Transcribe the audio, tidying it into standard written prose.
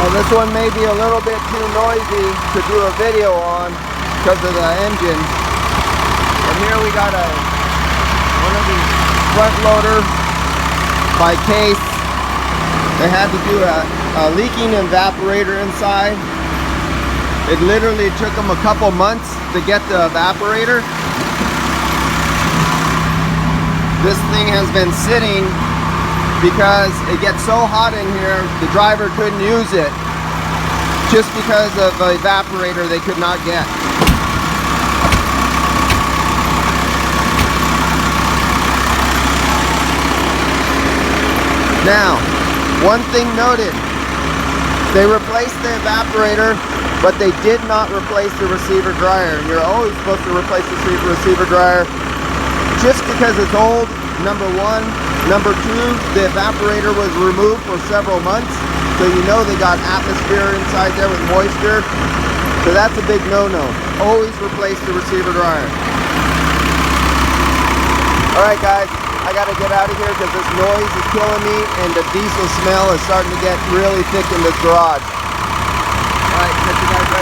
Now this one may be a little bit too noisy to do a video on because of the engine. And here we got one of these front loader by Case. They had to do a leaking evaporator inside. It literally took them a couple months to get the evaporator. This thing has been sitting because it gets so hot in here, the driver couldn't use it just because of the evaporator they could not get. Now, one thing noted, they replaced the evaporator, but they did not replace the receiver dryer. And you're always supposed to replace the receiver dryer just because it's old, number one. Number two, the evaporator was removed for several months, so you know they got atmosphere inside there with moisture. So that's a big no-no. Always replace the receiver dryer. Alright guys, I gotta get out of here because this noise is killing me and the diesel smell is starting to get really thick in this garage. Alright, catch you guys later.